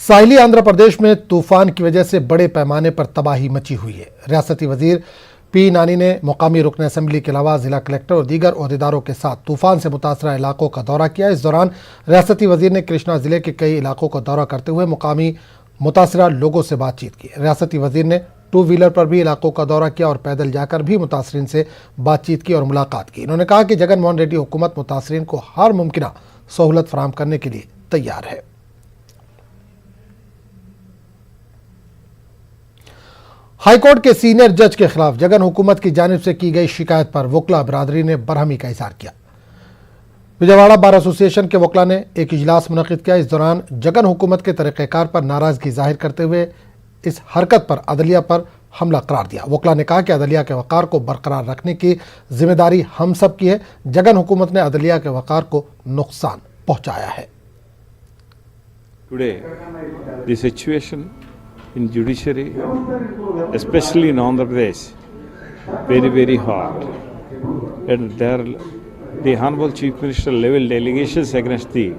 साहिली आंध्र प्रदेश में तूफान की वजह से बड़े पैमाने पर तबाही मची हुई है। रियासती वजीर पी नानी ने मुकामी रुकन असेंबली के अलावा जिला कलेक्टर और दीगर ओहदेदारों के साथ तूफान से मुतासरा इलाकों का दौरा किया। इस दौरान रियासती वजीर ने कृष्णा जिले के कई इलाकों का दौरा करते हुए मुकामी मुतासरा लोगों से बातचीत की। रियासती वजीर ने 2 व्हीलर पर भी इलाकों का दौरा किया और पैदल जाकर भी मुतासरीन से बातचीत की और मुलाकात की। इन्होंने कहा कि जगनमोहन रेड्डी हुकूमत मुतासरीन को हर मुमकिन सहूलत फराहम करने के लिए तैयार है। हाईकोर्ट के सीनियर जज के खिलाफ जगन हुकूमत की जानिब से की गई शिकायत पर वकला बिरादरी ने बरहमी का इजहार किया। विजयवाड़ा बार एसोसिएशन के वकला ने एक इजलास मुनक्किद किया। इस दौरान जगन हुकूमत के तरीक़ेकार पर नाराजगी जाहिर करते हुए इस हरकत पर अदलिया पर हमला करार दिया। वकला ने कहा कि अदलिया के वक़ार को बरकरार रखने की जिम्मेदारी हम सब की है। जगन हुकूमत ने अदलिया के वक़ार को नुकसान पहुंचाया है। Today, the situation in judiciary, especially in Andhra Pradesh, very hard. And there, the Honorable Chief Minister leveled allegations against the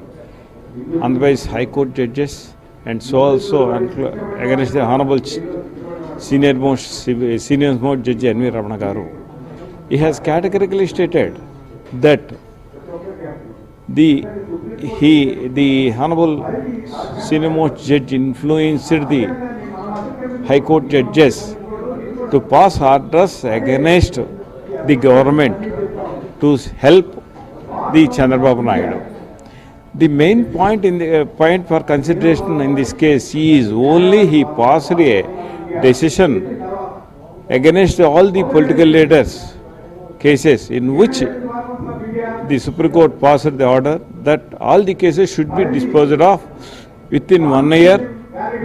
Andhra Pradesh High Court judges and so also against the Honorable Senior Most Judge N.V. Ramana Garu. He has categorically stated that the Honorable Senior Most Judge influenced the High Court judges to pass orders against the government to help the Chandrababu Naidu. The main point for consideration in this case is only he passed a decision against all the political leaders cases in which the Supreme Court passed the order that all the cases should be disposed of within 1 year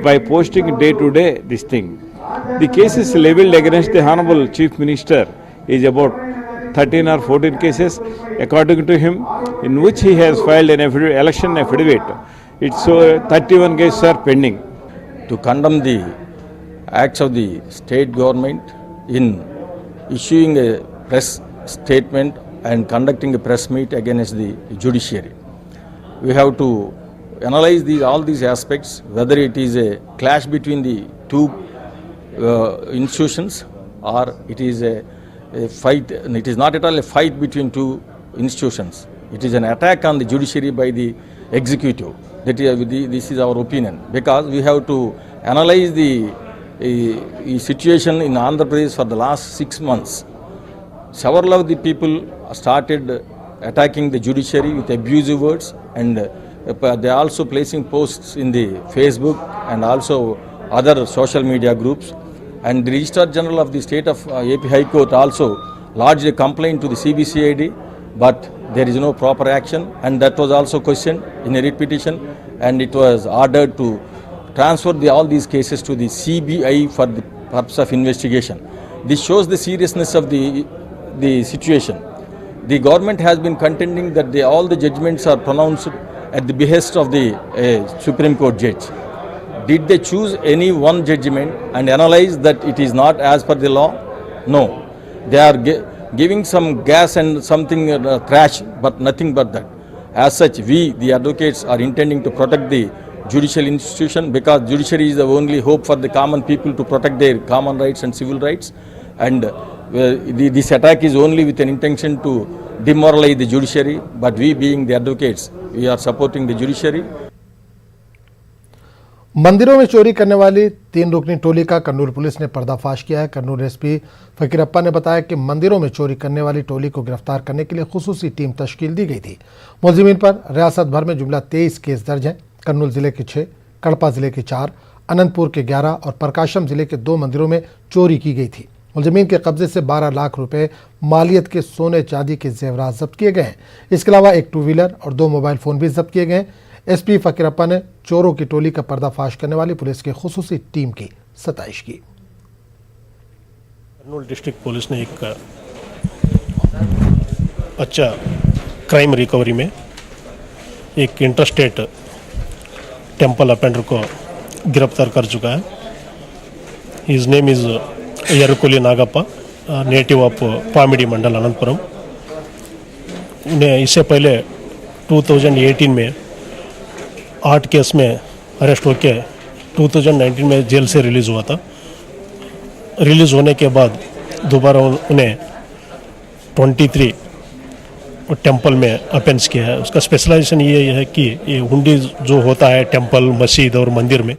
by posting day to day this thing. The cases leveled against the Honorable Chief Minister is about 13 or 14 cases according to him, in which he has filed an election affidavit. It's 31 cases are pending. To condemn the acts of the state government in issuing a press statement and conducting a press meet against the judiciary. We have to analyze all these aspects, whether it is a clash between the two institutions or it is a fight. It is not at all a fight between two institutions. It is an attack on the judiciary by the executive. This is our opinion, because we have to analyze the situation in Andhra Pradesh for the last 6 months. Several of the people started attacking the judiciary with abusive words, and they are also placing posts in the Facebook and also other social media groups. And the Registrar General of the State of AP High Court also lodged a complaint to the CBCID, but there is no proper action, and that was also questioned in a writ petition, and it was ordered to transfer all these cases to the CBI for the purpose of investigation. This shows the seriousness of the situation. The government has been contending that all the judgments are pronounced at the behest of the Supreme Court judge. Did they choose any one judgment and analyze that it is not as per the law? No. They are giving some gas and something crash, but nothing but that. As such, we, the advocates, are intending to protect the judicial institution, because judiciary is the only hope for the common people to protect their common rights and civil rights. And this attack is only with an intention to demoralize the judiciary, but we, being the advocates, we are supporting the judiciary. मंदिरों में चोरी करने वाली 3 रुकनी टोली का Kurnool police ने पर्दाफाश किया है। कर्नूल एसपी फकीरप्पा ने बताया कि मंदिरों में चोरी करने वाली टोली को गिरफ्तार करने के लिए खुसूसी टीम तश्कील दी गई थी। मुलजिमीन पर रियासत भर में जुमला 23 केस दर्ज हैं। कर्नूल जिले के 6, कड़पा जिले के 4, अनंतपुर के 11 और प्रकाशम जिले के 2 मंदिरों में चोरी की गई थी। मुलजिमीन के कब्जे से 12 लाख रुपए मालियत के सोने चांदी के जेवरात जब्त किए गए हैं। इसके अलावा एक 2 व्हीलर और 2 मोबाइल फ़ोन भी जब्त किए गए हैं। एसपी फकीरप्पा ने चोरों की टोली का पर्दाफाश करने वाली पुलिस की खुसूसी टीम की सताइश की। कर्नूल डिस्ट्रिक्ट पुलिस ने एक अच्छा क्राइम रिकवरी में एक इंटरस्टेट टेम्पल अपेंडर को गिरफ्तार कर चुका है। His name is Yerukuli Nagappa, native of Pamidi mandal Anantapuram. इससे पहले 2018 में 8 केस में अरेस्ट होकर 2019 में जेल से रिलीज़ हुआ था। रिलीज़ होने के बाद दोबारा उन्हें 23 टेंपल में अपेंस किया है। उसका स्पेशलाइजेशन ये है कि ये हुंडी जो होता है टेंपल, मस्जिद और मंदिर में।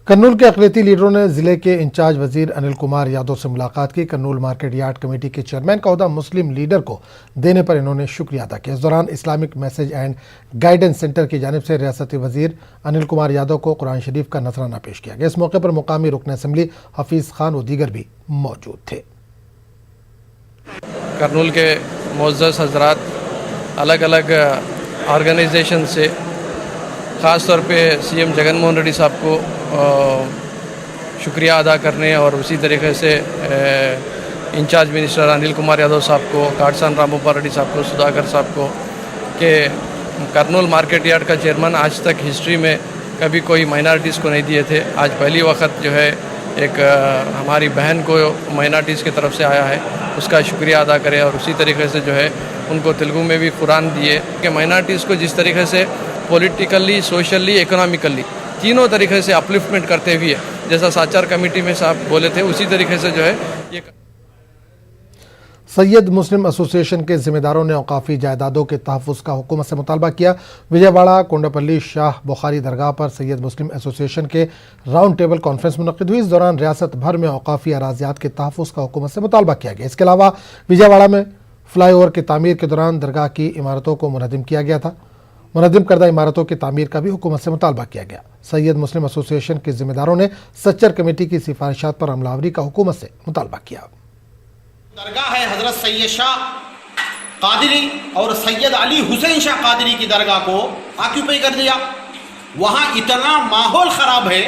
कर्नूल के अक़लियती लीडरों ने जिले के इंचार्ज वजीर अनिल कुमार यादव से मुलाकात की। कर्नूल मार्केट यार्ड कमेटी के चेयरमैन का ओहदा मुस्लिम लीडर को देने पर इन्होंने शुक्रिया अदा किया। इस दौरान Islamic message and guidance centre की जानिब से रियासती वजीर अनिल कुमार यादव को कुरान शरीफ का नजराना पेश किया गया। इस मौके पर मुकामी रुकन असम्बली हफीज़ खान व दीगर भी मौजूद थे। कर्नूल के मुअज़्ज़ज़ हज़रात अलग अलग ऑर्गेनाइजेशन से ख़ास तौर पे सीएम जगन मोहन रेड्डी साहब को शुक्रिया अदा करने और उसी तरीके से इंचार्ज मिनिस्टर अनिल कुमार यादव साहब को, काटसान रामोपा रेड्डी साहब को, सुधाकर साहब को कि कर्नूल मार्केट यार्ड का चेयरमैन आज तक हिस्ट्री में कभी कोई माइनॉरिटीज़ को नहीं दिए थे। आज पहली वक्त जो है एक हमारी बहन को माइनॉरिटीज़ की तरफ से आया है, उसका शुक्रिया अदा करें। और उसी तरीके से जो है उनको तेलुगु में भी कुरान दिए कि माइनॉरिटीज़ को जिस तरीके से पॉलिटिकली, सोशली, इकोनॉमिकली तीनों तरीके से अपलिफ्टमेंट करते हुए जैसा साचार कमेटी में साहब बोले थे, उसी तरीके से जो है ये सैयद मुस्लिम एसोसिएशन के जिम्मेदारों ने औकाफी जायदादों के तहफ़्फ़ुज़ का हुकूमत से मुतालबा किया। विजयवाड़ा कोंडापल्ली शाह बुखारी दरगाह पर सैयद मुस्लिम एसोसिएशन के राउंड टेबल कॉन्फ्रेंस मुनक़िद हुई। इस दौरान रियासत भर में औकाफी अराज़ियात के तहफ़्फ़ुज़ का हुकूमत से मुतालबा किया गया। इसके अलावा विजयवाड़ा में फ्लाई ओवर की तामीर के दौरान दरगाह की इमारतों को मुनज़्ज़म किया गया था। मुनज़्ज़म करदा इमारतों की तामीर का भी हुकूमत से मुतालबा किया गया। सैयद मुस्लिम एसोसिएशन के जिम्मेदारों ने सच्चर कमेटी की सिफारिशात पर अमलावरी का हुकूमत से मुतालबा किया। दरगाह है हजरत सैयद शाह कादरी और सैयद अली हुसैन शाह कादरी की दरगाह को ऑक्यूपाई कर दिया। वहाँ इतना माहौल ख़राब है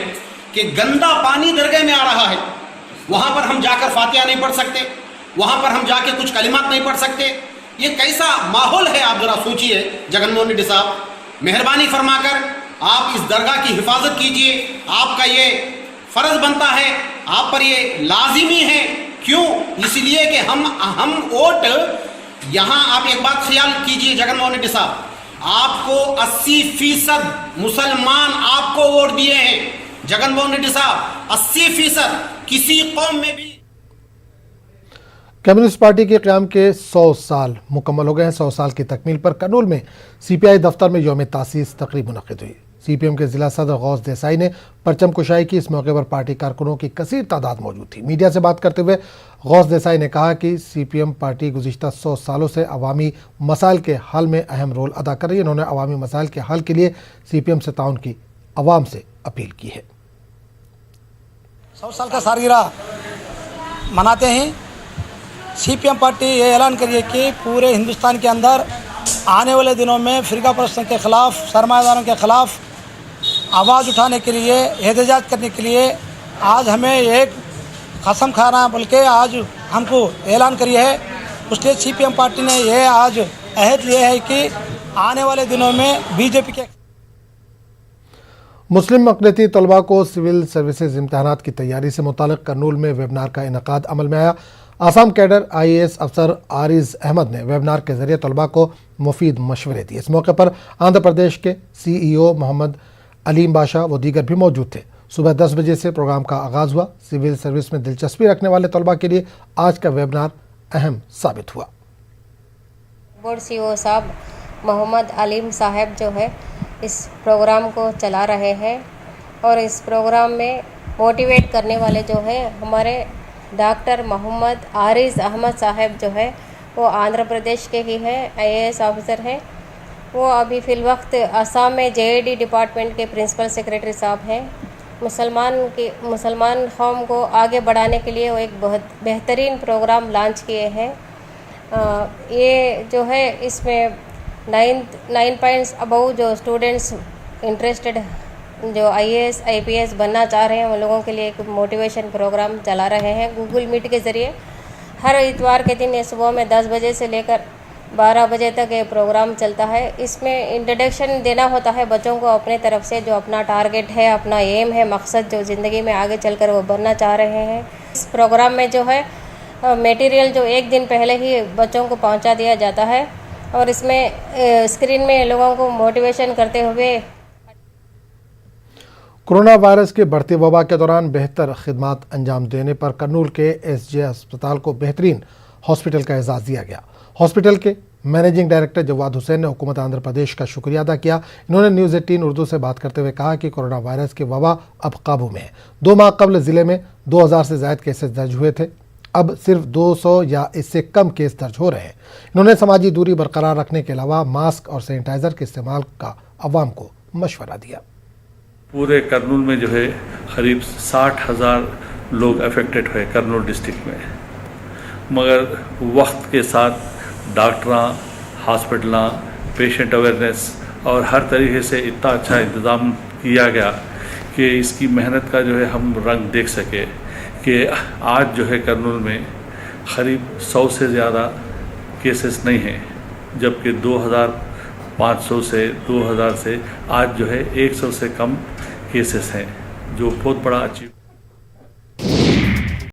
कि गंदा पानी दरगाह में आ रहा है। वहाँ पर हम जाकर फातिहा नहीं पढ़ सकते, वहाँ पर हम जाके कुछ कलिमात नहीं पढ़ सकते। ये कैसा माहौल है, आप ज़रा सोचिए। जगनमोहन रेड्डी साहब, मेहरबानी फरमाकर आप इस दरगाह की हिफाजत कीजिए। आपका ये फ़र्ज़ बनता है, आप पर ये लाजिमी है। क्यों? इसलिए कि हम वोट यहाँ, आप एक बात ख्याल कीजिए जगनमोहन रेड्डी साहब, आपको 80% मुसलमान आपको वोट दिए हैं। जगनमोहन रेड्डी साहब, 80% किसी कौम में भी। कम्युनिस्ट पार्टी के क़याम के 100 साल मुकम्मल हो गए हैं। 100 साल की तकमील पर कर्नूल में CPI दफ्तर में यौम तासीस तकरीब मुनक़िद हुई। CPM के ज़िला सदर गौस देसाई ने परचम कुशाई की। इस मौके पर पार्टी कारकुनों की कसीर तादाद मौजूद थी। मीडिया से बात करते हुए गौस देसाई ने कहा कि CPM पार्टी गुज़िश्ता 100 सालों से अवामी मसाइल के हल में अहम रोल अदा कर रही है। उन्होंने अवामी मसाइल के हल के लिए CPM से ताउन की अवाम से अपील की है। 100 साल का सालगिरह मनाते हैं। CPM पार्टी ये ऐलान करिए कि पूरे हिंदुस्तान के अंदर आने वाले दिनों में फ़िरका परस्तों के ख़िलाफ़, सरमायादारों के ख़िलाफ़ आवाज़ उठाने के लिए, एहतजाज करने के लिए आज हमें एक कसम खाना बल्कि आज हमको ऐलान करी है। उसलिए CPM पार्टी ने यह आज अहद लिया है कि आने वाले दिनों में BJP के मुस्लिम अक़लियती तलबा को सिविल सर्विसेज इम्तहानात की तैयारी से मुतालिक कर्नूल में वेबिनार का इनेकाद अमल में आया। आसाम कैडर IAS अफसर आरिज़ अहमद ने वेबिनार के ज़रिए तलबा को मुफीद मशवरे दिए। इस मौके पर आंध्र प्रदेश के CEO मोहम्मद अलीम बादशाह व दीगर भी मौजूद थे। सुबह 10 बजे से प्रोग्राम का आगाज़ हुआ। सिविल सर्विस में दिलचस्पी रखने वाले तलबा के लिए आज का वेबिनार अहम साबित हुआ। बोर्ड CEO साहब मोहम्मद अलीम साहब जो है इस प्रोग्राम को चला रहे हैं और इस प्रोग्राम में मोटिवेट करने वाले जो है हमारे डॉक्टर मोहम्मद आरिज़ अहमद साहब जो है वो आंध्र प्रदेश के ही हैं, IAS ऑफिसर हैं। वो अभी फ़िलवक्त असम में JAD डिपार्टमेंट के प्रिंसिपल सेक्रेटरी साहब हैं। मुसलमान कौम को आगे बढ़ाने के लिए वो एक बहुत बेहतरीन प्रोग्राम लॉन्च किए हैं। ये जो है इसमें 9 पॉइंट्स अबव जो स्टूडेंट्स इंटरेस्टेड जो IAS IPS बनना चाह रहे हैं उन लोगों के लिए एक मोटिवेशन प्रोग्राम चला रहे हैं गूगल मीट के ज़रिए। हर इतवार के दिन ये सुबह में 10 बजे से लेकर 12 बजे तक ये प्रोग्राम चलता है। इसमें इंट्रोडक्शन देना होता है बच्चों को अपने तरफ से, जो अपना टारगेट है, अपना एम है, मकसद जो ज़िंदगी में आगे चलकर वो बनना चाह रहे हैं। इस प्रोग्राम में जो है मटेरियल जो एक दिन पहले ही बच्चों को पहुंचा दिया जाता है और इसमें स्क्रीन में लोगों को मोटिवेशन करते हुए कोरोना वायरस के बढ़ती वबा के दौरान बेहतर खिदमत अंजाम देने पर कर्नूल के एसजे अस्पताल को बेहतरीन हॉस्पिटल का एजाज़ दिया गया। हॉस्पिटल के मैनेजिंग डायरेक्टर जवाद हुसैन ने हुकूमत आंध्र प्रदेश का शुक्रिया अदा किया। इन्होंने न्यूज़ 18 उर्दू से बात करते हुए कहा कि कोरोना वायरस की वबा अब काबू में है। 2 माह कबल ज़िले में 2000 से ज़ायद केसेस दर्ज हुए थे, अब सिर्फ 200 या इससे कम केस दर्ज हो रहे हैं। इन्होंने समाजी दूरी बरकरार रखने के अलावा मास्क और सैनिटाइज़र के इस्तेमाल का अवाम को मशवरा दिया। पूरे कर्नूल में जो है करीब 60,000 लोग अफेक्टेड हुए कर्नूल डिस्ट्रिक्ट में, मगर वक्त के साथ डॉक्टर, हॉस्पिटल, पेशेंट अवेयरनेस और हर तरीके से इतना अच्छा इंतज़ाम किया गया कि इसकी मेहनत का जो है हम रंग देख सके कि आज जो है कर्नूल में करीब 100 से ज़्यादा केसेस नहीं हैं, जबकि 2500 से 2000 से आज जो है 100 से कम केसेस हैं, जो बहुत बड़ा अचीव